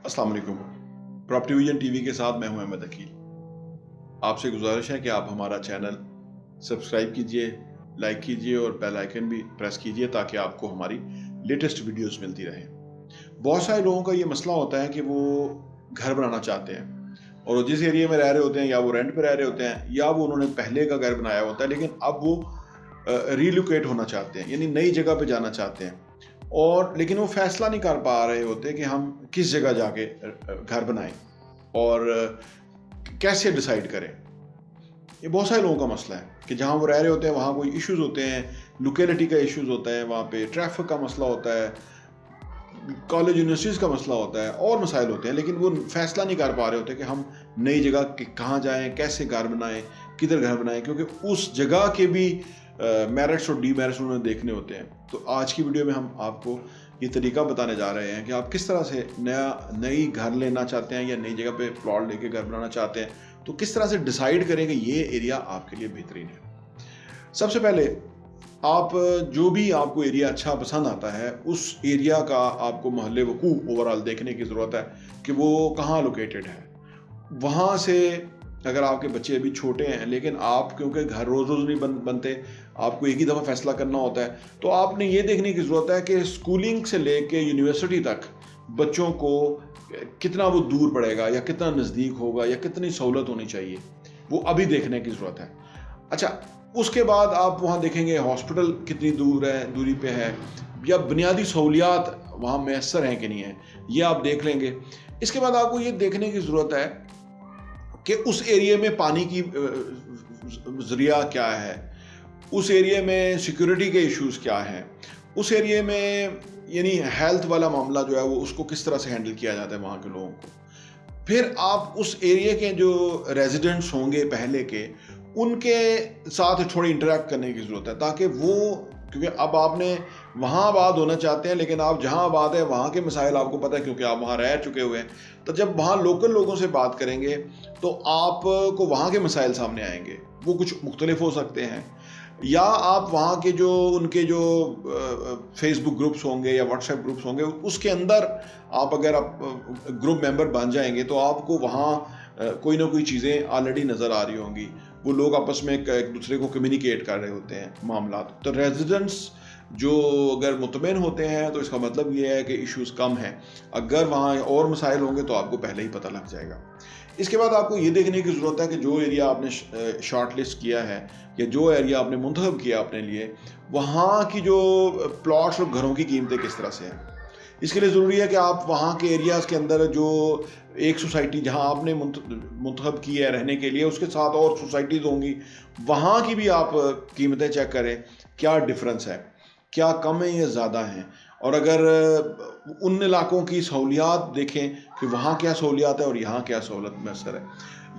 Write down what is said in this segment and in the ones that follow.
अस्सलाम वालेकुम। Property vision TV के साथ मैं हूं अहमद अकील। आपसे गुजारिश है कि आप हमारा चैनल सब्सक्राइब कीजिए, लाइक कीजिए और बेल आइकन भी प्रेस कीजिए ताकि आपको हमारी लेटेस्ट वीडियोस मिलती रहें। बहुत सारे लोगों का ये मसला होता है कि वो घर बनाना चाहते हैं और जिस एरिया में रह रहे होते हैं या वो रेंट पे रह रहे होते हैं या वो उन्होंने पहले का घर बनाया होता है, लेकिन अब वो रीलोकेट होना चाहते हैं, यानी नई जगह पे जाना चाहते हैं, और लेकिन वो फैसला नहीं कर पा रहे होते कि हम किस जगह जाके घर बनाएं और कैसे डिसाइड करें। ये बहुत सारे लोगों का मसला है कि जहाँ वो रह रहे होते हैं वहाँ कोई इश्यूज होते हैं, लोकेलिटी का इश्यूज होता है, वहाँ पे ट्रैफिक का मसला होता है, कॉलेज यूनिवर्सिटीज़ का मसला होता है और मसाइल होते हैं, लेकिन वो फैसला नहीं कर पा रहे होते कि हम नई जगह कहाँ जाएँ, कैसे घर बनाएं, किधर घर बनाएं, क्योंकि उस जगह के भी मेरिट्स और डीमेरिट्स उन्हें देखने होते हैं। तो आज की वीडियो में हम आपको ये तरीका बताने जा रहे हैं कि आप किस तरह से नई घर लेना चाहते हैं या नई जगह पे प्लॉट लेके घर बनाना चाहते हैं, तो किस तरह से डिसाइड करें कि ये एरिया आपके लिए बेहतरीन है। सबसे पहले आप जो भी आपको एरिया अच्छा पसंद आता है, उस एरिया का आपको महल्ले वकूफ़ ओवरऑल देखने की ज़रूरत है कि वो कहाँ लोकेटेड है। वहाँ से अगर आपके बच्चे अभी छोटे हैं, लेकिन आप क्योंकि घर रोज़ रोज़ नहीं बनते, आपको एक ही दफ़ा फैसला करना होता है, तो आपने ये देखने की ज़रूरत है कि स्कूलिंग से लेके यूनिवर्सिटी तक बच्चों को कितना वो दूर पड़ेगा या कितना नज़दीक होगा या कितनी सहूलत होनी चाहिए, वो अभी देखने की ज़रूरत है। अच्छा, उसके बाद आप वहाँ देखेंगे हॉस्पिटल कितनी दूरी पे है या बुनियादी सहूलियात वहाँ मैसर हैं कि नहीं है, ये आप देख लेंगे। इसके बाद आपको ये देखने की ज़रूरत है कि उस एरिया में पानी की ज़रिया क्या है, उस एरिया में सिक्योरिटी के इश्यूज़ क्या हैं, उस एरिया में यानी हेल्थ वाला मामला जो है वो उसको किस तरह से हैंडल किया जाता है वहाँ के लोगों को। फिर आप उस एरिया के जो रेजिडेंट्स होंगे पहले के, उनके साथ थोड़ी इंटरेक्ट करने की ज़रूरत है, ताकि वो, क्योंकि अब आपने वहाँ आबाद होना चाहते हैं, लेकिन आप जहाँ आबाद है वहाँ के मसाइल आपको पता है क्योंकि आप वहाँ रह चुके हुए हैं। तो जब वहाँ लोकल लोगों से बात करेंगे तो आपको वहाँ के मसाइल सामने आएंगे, वो कुछ मुख्तलिफ हो सकते हैं, या आप वहाँ के जो उनके जो फेसबुक ग्रुप्स होंगे या व्हाट्सएप ग्रुप्स होंगे, उसके अंदर आप अगर आप ग्रुप मेंबर बन जाएंगे तो आपको वहाँ कोई ना कोई चीज़ें ऑलरेडी नज़र आ रही होंगी, वो लोग आपस में एक दूसरे को कम्युनिकेट कर रहे होते हैं मामला। तो रेजिडेंट्स जो अगर मुतमईन होते हैं तो इसका मतलब ये है कि इश्यूज़ कम हैं। अगर वहाँ और मसाइल होंगे तो आपको पहले ही पता लग जाएगा। इसके बाद आपको ये देखने की ज़रूरत है कि जो एरिया आपने शॉर्ट लिस्ट किया है या जो एरिया आपने मुंतखब किया अपने लिए, वहाँ की जो प्लॉट्स और घरों की कीमतें किस तरह से हैं। इसके लिए ज़रूरी है कि आप वहाँ के एरियाज़ के अंदर जो एक सोसाइटी जहाँ आपने मुंतखब की है रहने के लिए, उसके साथ और सोसाइटीज़ होंगी, वहाँ की भी आप कीमतें चेक करें, क्या डिफरेंस है, क्या कम है या ज़्यादा हैं। और अगर उन इलाकों की सहूलियात देखें कि वहाँ क्या सहूलियात है और यहाँ क्या सहूलत मैसर है,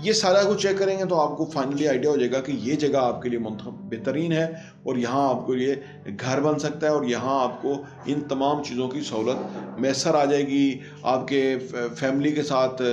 ये सारा कुछ चेक करेंगे तो आपको फाइनली आइडिया हो जाएगा कि ये जगह आपके लिए बेहतरीन है और यहाँ आपके लिए घर बन सकता है और यहाँ आपको इन तमाम चीज़ों की सहूलत मैसर आ जाएगी। आपके फैमिली के साथ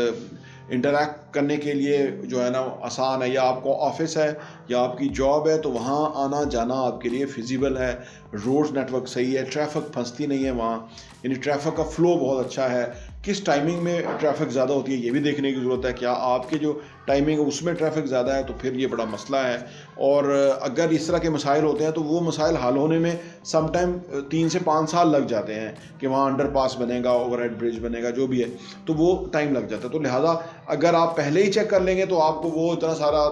इंटरैक्ट करने के लिए जो है ना आसान है, या आपको ऑफिस है या आपकी जॉब है तो वहाँ आना जाना आपके लिए फिजिबल है, रोड्स नेटवर्क सही है, ट्रैफिक फंसती नहीं है वहाँ, यानी ट्रैफिक का फ़्लो बहुत अच्छा है। किस टाइमिंग में ट्रैफिक ज़्यादा होती है ये भी देखने की ज़रूरत है, क्या आपके जो टाइमिंग है उसमें ट्रैफिक ज़्यादा है तो फिर ये बड़ा मसला है। और अगर इस तरह के मसाइल होते हैं तो वो मसाइल हल होने में समटाइम 3 से 5 साल लग जाते हैं कि वहाँ अंडरपास बनेगा, ओवरहेड ब्रिज बनेगा, जो भी है, तो वो टाइम लग जाता है। तो लिहाजा अगर आप पहले ही चेक कर लेंगे तो आपको वो इतना सारा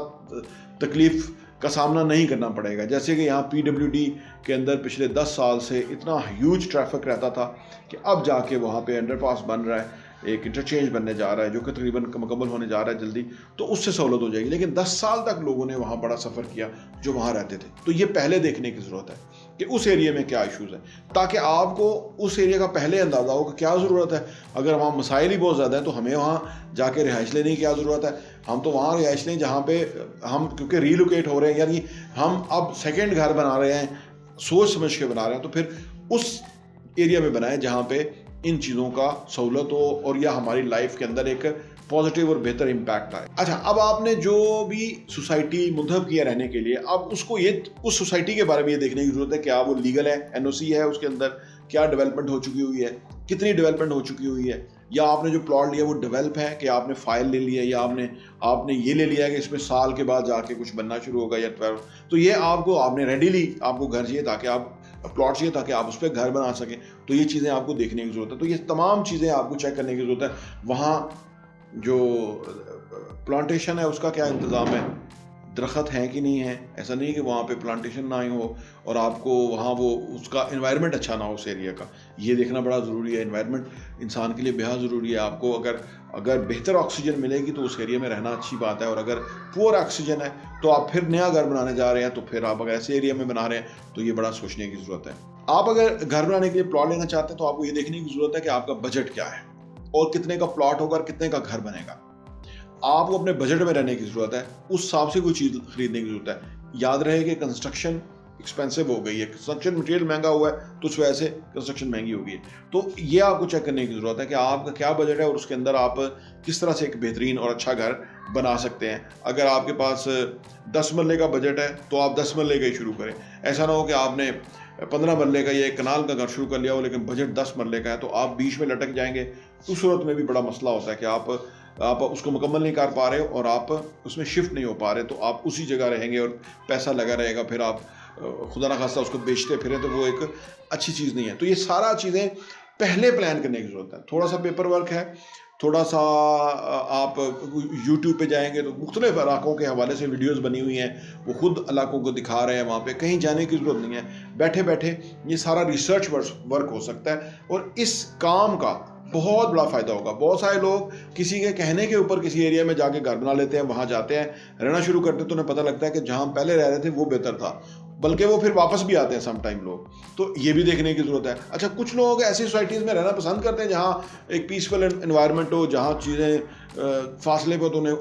तकलीफ़ का सामना नहीं करना पड़ेगा। जैसे कि यहाँ PWD के अंदर पिछले 10 साल से इतना ह्यूज ट्रैफिक रहता था कि अब जाके वहाँ पे अंडरपास बन रहा है, एक इंटरचेंज बनने जा रहा है जो कि तकरीबन मुकम्मल होने जा रहा है जल्दी, तो उससे सहूलत हो जाएगी। लेकिन 10 साल तक लोगों ने वहाँ बड़ा सफ़र किया जो वहाँ रहते थे। तो ये पहले देखने की ज़रूरत है कि उस एरिया में क्या इश्यूज़ हैं, ताकि आपको उस एरिया का पहले अंदाज़ा हो कि क्या ज़रूरत है। अगर वहाँ मसाइल ही बहुत ज़्यादा है तो हमें वहाँ जाके रिहाइश लेने की क्या ज़रूरत है। हम तो वहाँ रिहाइश लें जहाँ पे हम, क्योंकि रीलोकेट हो रहे हैं, यानी हम अब सेकेंड घर बना रहे हैं, सोच समझ के बना रहे हैं, तो फिर उस एरिया में बनाएं जहाँ पे इन चीज़ों का सहूलत हो और या हमारी लाइफ के अंदर एक पॉजिटिव और बेहतर इम्पैक्ट आए। अच्छा, अब आपने जो भी सोसाइटी मुंतखब किया रहने के लिए, अब उसको ये उस सोसाइटी के बारे में ये देखने की ज़रूरत है क्या वो लीगल है, NOC है उसके अंदर, क्या डेवलपमेंट हो चुकी हुई है, कितनी डेवलपमेंट हो चुकी हुई है, یا آپ نے جو پلاٹ لیا وہ ڈیولپ ہے کہ آپ نے فائل لے لیا یا آپ نے یہ لے لیا ہے کہ اس میں سال کے بعد جا کے کچھ بننا شروع ہوگا یا 12. تو یہ آپ نے ریڈیلی آپ کو گھر چاہیے تاکہ آپ پلاٹ چاہیے تاکہ آپ اس پہ گھر بنا سکیں. تو یہ چیزیں آپ کو دیکھنے کی ضرورت ہے. تو یہ تمام چیزیں آپ کو چیک کرنے کی ضرورت ہے. وہاں جو پلانٹیشن ہے اس کا کیا انتظام ہے, درخت ہیں کہ نہیں ہے. ایسا نہیں کہ وہاں پہ پلانٹیشن نہ آئی ہو اور آپ کو وہاں وہ اس کا انوائرمنٹ اچھا نہ ہو اس ایریا کا. یہ دیکھنا بڑا ضروری ہے. انوائرمنٹ انسان کے لیے بہت ضروری ہے. آپ کو اگر بہتر آکسیجن ملے گی تو اس ایریا میں رہنا اچھی بات ہے, اور اگر پور آکسیجن ہے تو آپ پھر نیا گھر بنانے جا رہے ہیں تو پھر آپ اگر ایسے ایریا میں بنا رہے ہیں تو یہ بڑا سوچنے کی ضرورت ہے. آپ اگر گھر بنانے کے لیے پلاٹ لینا چاہتے ہیں تو آپ کو یہ دیکھنے کی ضرورت ہے کہ آپ کا بجٹ کیا ہے اور کتنے کا پلاٹ ہوگا اور کتنے کا گھر بنے گا. آپ کو اپنے بجٹ میں رہنے کی ضرورت ہے, اس حساب سے کوئی چیز خریدنے کی ضرورت ہے. یاد رہے کہ کنسٹرکشن ایکسپینسو ہو گئی ہے, کنسٹرکشن مٹیریل مہنگا ہوا ہے تو اس وجہ سے کنسٹرکشن مہنگی ہو گئی ہے. تو یہ آپ کو چیک کرنے کی ضرورت ہے کہ آپ کا کیا بجٹ ہے اور اس کے اندر آپ کس طرح سے ایک بہترین اور اچھا گھر بنا سکتے ہیں. اگر آپ کے پاس 10 مرلے کا بجٹ ہے تو آپ 10 مرلے کا ہی شروع کریں. ایسا نہ ہو کہ آپ نے 15 مرلے کا یا ایک کنال کا گھر شروع کر لیا ہو لیکن بجٹ 10 مرلے کا ہے تو آپ بیچ میں لٹک جائیں گے. اس صورت میں بھی بڑا مسئلہ ہوتا ہے کہ آپ اس کو مکمل نہیں کر پا رہے اور آپ اس میں شفٹ نہیں ہو پا رہے, تو آپ اسی جگہ رہیں گے اور پیسہ لگا رہے گا. پھر آپ خدا نخواستہ اس کو بیچتے پھریں تو وہ ایک اچھی چیز نہیں ہے. تو یہ سارا چیزیں پہلے پلان کرنے کی ضرورت ہے. تھوڑا سا پیپر ورک ہے, تھوڑا سا آپ یوٹیوب پہ جائیں گے تو مختلف علاقوں کے حوالے سے ویڈیوز بنی ہوئی ہیں, وہ خود علاقوں کو دکھا رہے ہیں. وہاں پہ کہیں جانے کی ضرورت نہیں ہے, بیٹھے بیٹھے یہ سارا ریسرچ ورک ہو سکتا ہے اور اس کام کا بہت بڑا فائدہ ہوگا. بہت سارے لوگ کسی کے کہنے کے اوپر کسی ایریا میں جا کے گھر بنا لیتے ہیں, وہاں جاتے ہیں, رہنا شروع کرتے ہیں تو انہیں پتہ لگتا ہے کہ جہاں پہلے رہ رہے تھے وہ بہتر تھا, بلکہ وہ پھر واپس بھی آتے ہیں سم ٹائم لوگ. تو یہ بھی دیکھنے کی ضرورت ہے. اچھا, کچھ لوگ ایسی سوسائٹیز میں رہنا پسند کرتے ہیں جہاں ایک پیسفل انوائرمنٹ ہو, جہاں چیزیں فاصلے پہ تو انہیں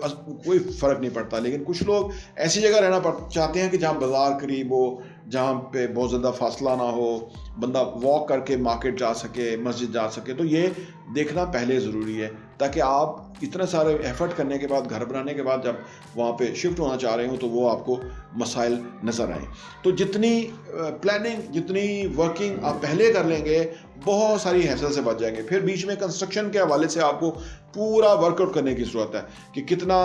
کوئی فرق نہیں پڑتا. لیکن کچھ لوگ ایسی جگہ رہنا چاہتے ہیں کہ جہاں بازار قریب ہو, جہاں پہ بہت زیادہ فاصلہ نہ ہو, بندہ واک کر کے مارکیٹ جا سکے, مسجد جا سکے. تو یہ دیکھنا پہلے ضروری ہے تاکہ آپ اتنے سارے ایفرٹ کرنے کے بعد, گھر بنانے کے بعد جب وہاں پہ شفٹ ہونا چاہ رہے ہوں تو وہ آپ کو مسائل نظر آئیں. تو جتنی پلاننگ, جتنی ورکنگ آپ پہلے کر لیں گے, بہت ساری ہیسل سے بچ جائیں گے. پھر بیچ میں کنسٹرکشن کے حوالے سے آپ کو پورا ورک آؤٹ کرنے کی ضرورت ہے کہ کتنا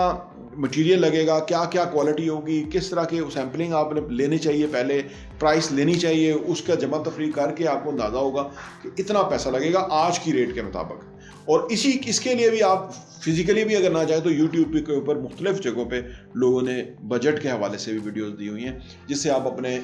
مٹیریل لگے گا, کیا کیا کوالٹی ہوگی, کس طرح کی سیمپلنگ آپ نے لینی چاہیے, پہلے پرائس لینی چاہیے, اس کا جمع تفریق کر کے آپ کو اندازہ ہوگا کہ اتنا پیسہ لگے گا آج کی ریٹ کے مطابق. اور اس کے لیے بھی آپ فزیکلی بھی اگر نہ جائیں تو یوٹیوب کے اوپر مختلف جگہوں پہ لوگوں نے بجٹ کے حوالے سے بھی ویڈیوز دی ہوئی ہیں, جس سے آپ اپنے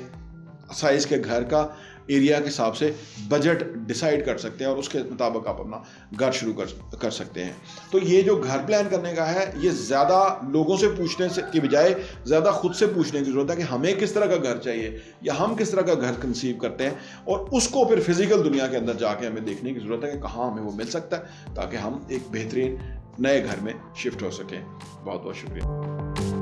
سائز کے گھر کا ایریا کے حساب سے بجٹ ڈیسائیڈ کر سکتے ہیں اور اس کے مطابق آپ اپنا گھر شروع کر سکتے ہیں. تو یہ جو گھر پلان کرنے کا ہے, یہ زیادہ لوگوں سے پوچھنے کی بجائے زیادہ خود سے پوچھنے کی ضرورت ہے کہ ہمیں کس طرح کا گھر چاہیے یا ہم کس طرح کا گھر کنسیو کرتے ہیں, اور اس کو پھر فزیکل دنیا کے اندر جا کے ہمیں دیکھنے کی ضرورت ہے کہ کہاں ہمیں وہ مل سکتا ہے تاکہ ہم ایک بہترین نئے گھر میں شفٹ ہو سکیں. بہت بہت شکریہ.